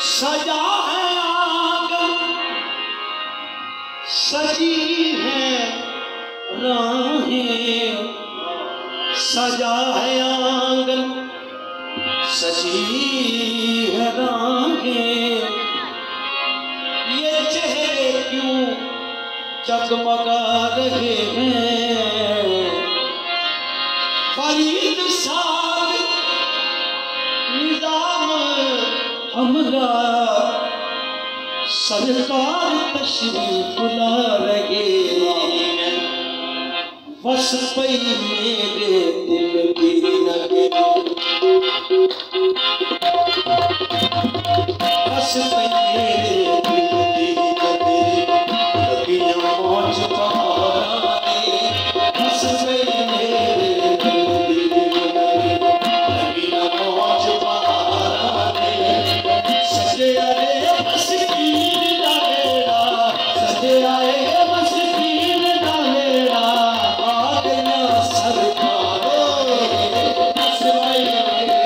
सजा है आंगन सजी है राहें, सजा है आंगन सजी है राहें, ये चेहरे क्यों जगमगा रहे हैं। फरीद साद निजाम हमरा सरकार तशरीफ ला रहे, बस पई मेरे दिल की लगे, बस पई मेरे दिल की लगे, लगियां मौज बहारे, बस पई मेरे दिल की लगे, लगियां मौज बहारे। सजे आए मस्कीन दा मेरा, सजे आए मस्कीन दा मेरा, आ गया सरकारो, बस पई मेरे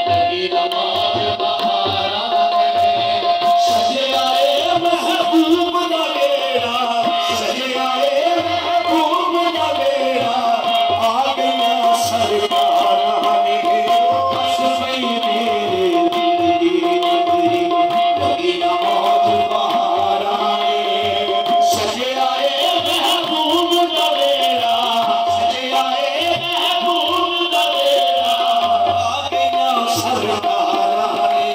लगियां मौज बहारे। सजे आए महबूब दा मेरा, सजे आए महबूब दा मेरा, आ गया सरकारो, बस पई मेरे लगियां मौज बहारे। सजे आए महबूब दा मेरा, सजे आए महबूब दा मेरा, आ गया सरकारे,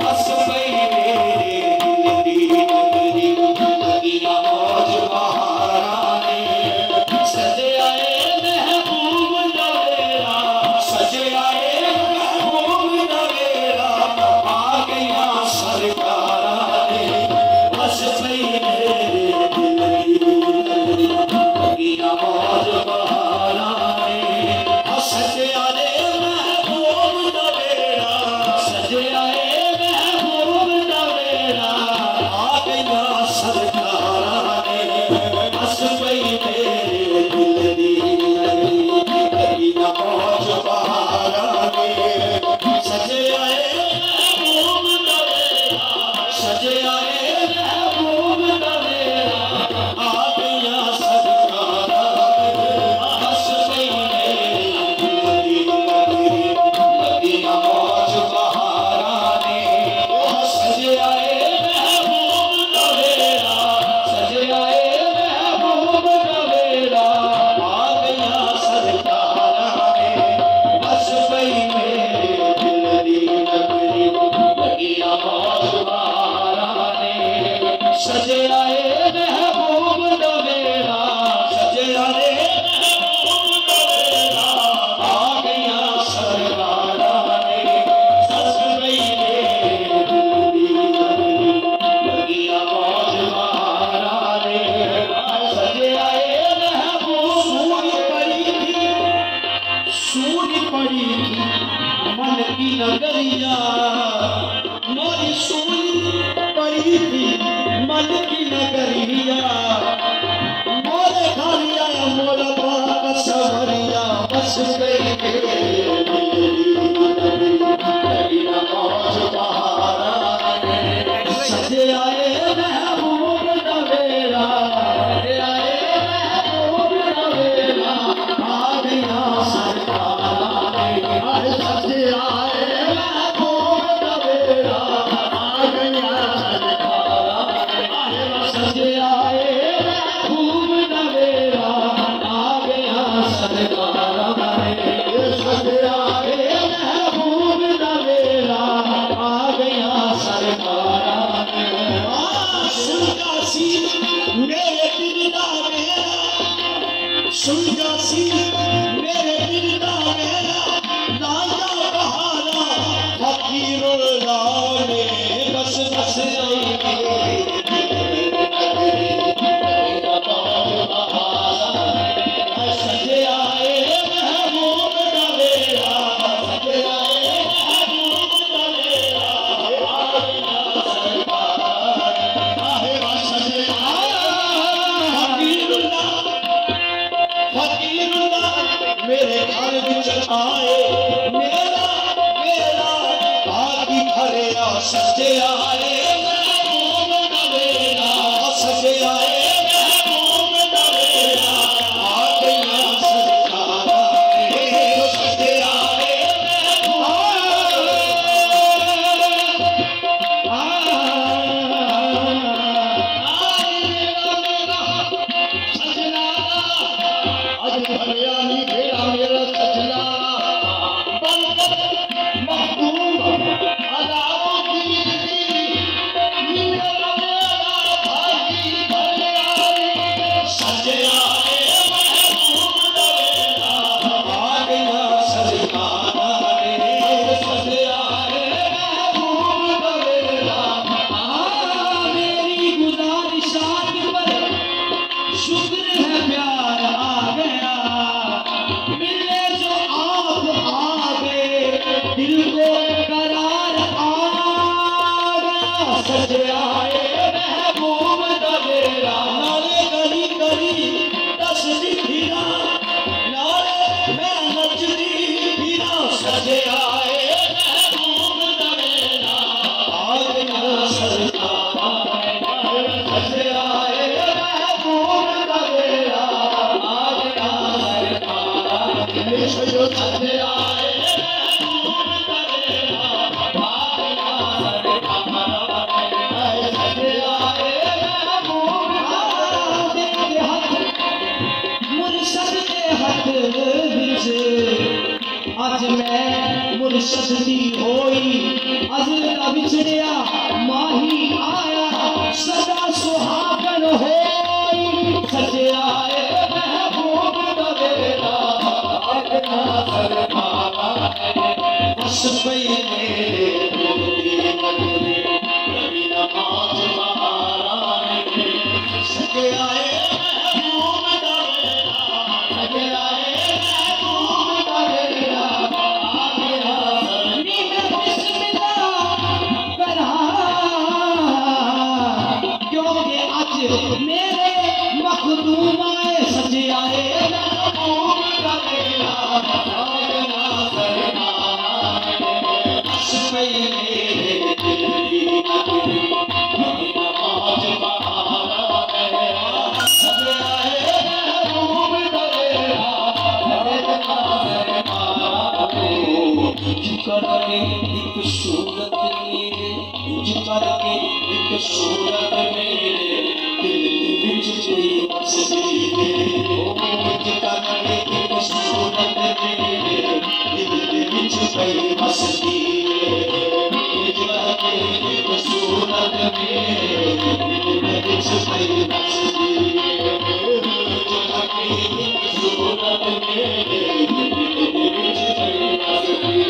बस पई मेरे लगियां मौज बहारे। सजे आए महबूब दा मेरा, सजे आए महबूब दा मेरा, आ गया सरकारे, बस पई मेरे लगियां मौज बहारे। सजे आए महबूब दा मेरा, सजे आए महबूब दा मेरा, आ गया सरकारे, बस पई मेरे लगियां मौज बहारे। सजे आए महबूब दा मेरा, सजे आए महबूब दा मेरा, आ गया सरकारे, बस पई मेरे लगियां मौज बहारे। सजे आए महबूब दा मेरा, सजे आए महबूब दा मेरा, आ गया सरकारे, बस पई मेरे लगियां मौज बहारे। सजे आए महबूब दा मेरा, सजे आए महबूब दा मेरा, आ गया सरकारे, बस पई मेरे लगियां मौज बहारे। सजे आए महबूब, सूरी पड़ी थी, सूरी पड़ी थी मन की नगरिया, मोरी सूरी पड़ी थी मन की नगरिया, मोरे खालिया मोरा बाप सवरिया, बस पई मेरे लगियां मौज बहारे। सजे आए महबूब दा मेरा, सजे आए महबूब दा मेरा, आ गया सरकारे। सजे आए महबूब दा मेरा, आ गया सरकारे। सजे आए महबूब दा मेरा, आ गया सरकारे, मेरे घर विच आए मेरा मेरा आगी खरे सजे आए महबूब नवेरा सजे आए महबूब नवेरा आ गया सरकारा सजे आए आज मैं मुर्शद दी होई अज़ला बिछड़िया माही आया सदा सुहागन होई सजे आए महबूब नवेरा आगना सरकारा बस पई मेरे दिल दी नगरी कभी नमाज महारानी सजे आए महबूब नवेरा सजे आए मेरे मखदूम आए सजे आए महबूब नवेरा आगना सरकारा बस पई मेरे दिल दी नगरी कभी नमाज महारानी सजे आए महबूब नवेरा आगना सरकारा जिक्र के एक सूरत मेरे जिक्र के एक सूरत मेरे दिल विच कोई मस्ती दे ओ जिक्र के एक सूरत मेरे दिल विच कोई मस्ती दे जिक्र के एक सूरत मेरे दिल विच कोई मस्ती दे जिक्र के एक सूरत मेरे दिल विच कोई मस्ती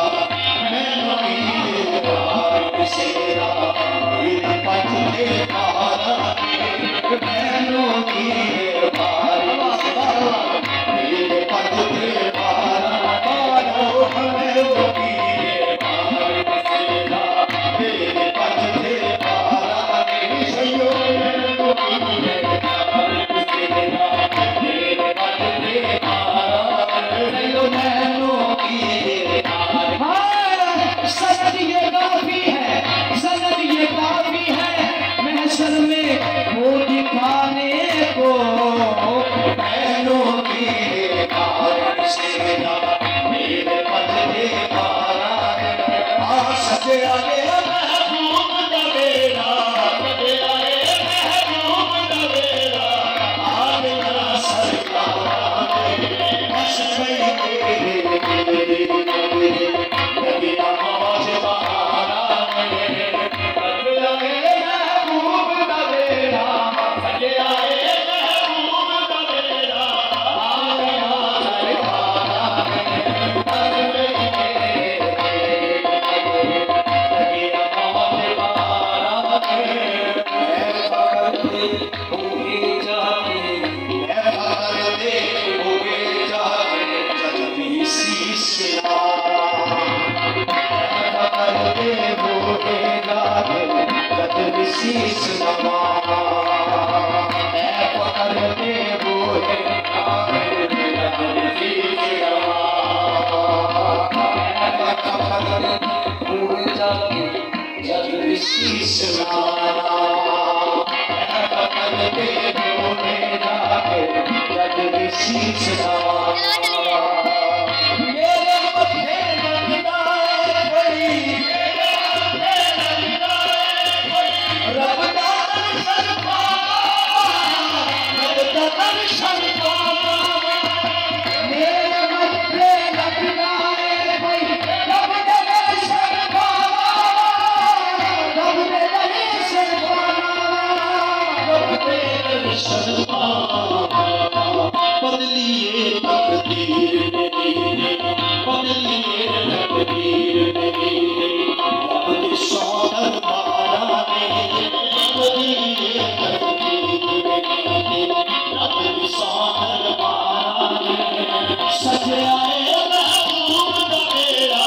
मैनू कीते पार सेरा मेरे पजते पारा मैनू कीते पार मेरे पजते पारा मैनू कीते पार सेरा मेरे पजते पारा सयो मैनू कीते पार सेरा मेरे पजते पारा सयो मैनू कीते पार। हाँ सनद ये काफी है, सनद ये काफी है महशर में वो दिखाने को मैनू कीते पार सेरा मेरे पजते पारा आ सजे आगे महबूब दवेरा सजे आए महबूब दवेरा आ मेरा सरकार बस गई नगीना मौज बहारा सजे आए महबूब दवेरा सजे आए महबूब दवेरा आ मेरा बदलिए तकदीर मेरी बदलिए तकदीर मेरी अपनी सौदर मारा ने बदलिए तकदीर मेरी अपनी सौदर मारा ने सजे आए महबूब दवेरा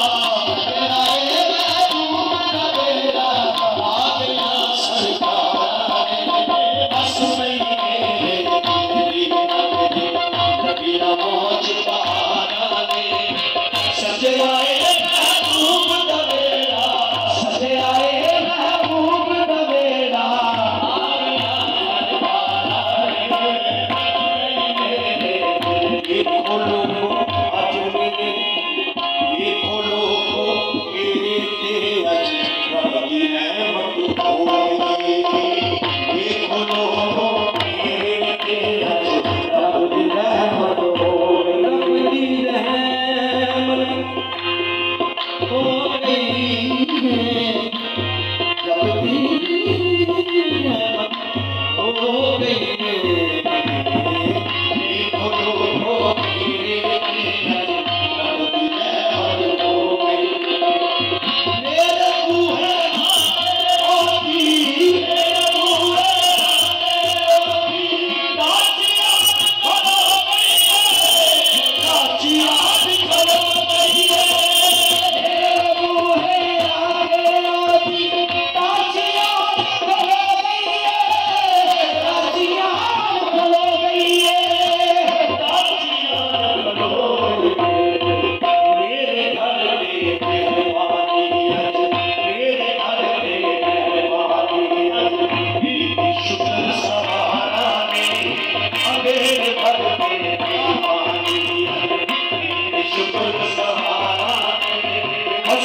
सजे आए महबूब दवेरा आ गया सरकार बस नगीना मौज बहारा सजे आए महबूब दवेरा सजे आए महबूब दवेरा देखो लोगो अज मेरे देखो लोगो मेरे तेरे अज रब की रहमत हो गई देखो लोगो मेरे तेरे अज रब की रहमत हो गई रब की रहमत हो गई रब की रहमत हो गई देखो लोगो मेरे तेरे अज रब की रहमत हो गई मेरे बूहे होती मेरे बूहे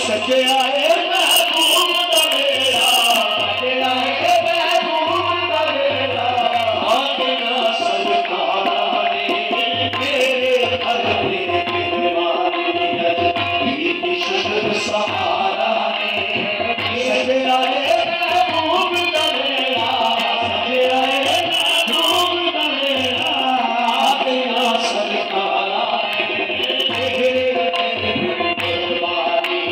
सजे आए महबूब दवेरा सजे आए महबूब दवेरा आ गया सरकार मेरे घर में मेहरबानी शुक्र सहारा सजे आए महबूब दवेरा सजे आए महबूब दवेरा आ गया सरकार मेरे मेहरबानी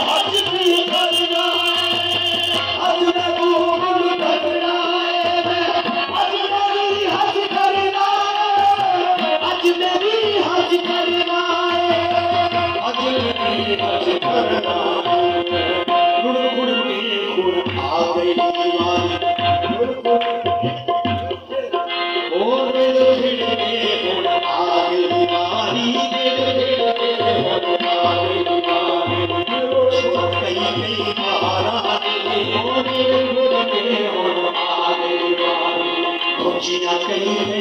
Hadi नहीं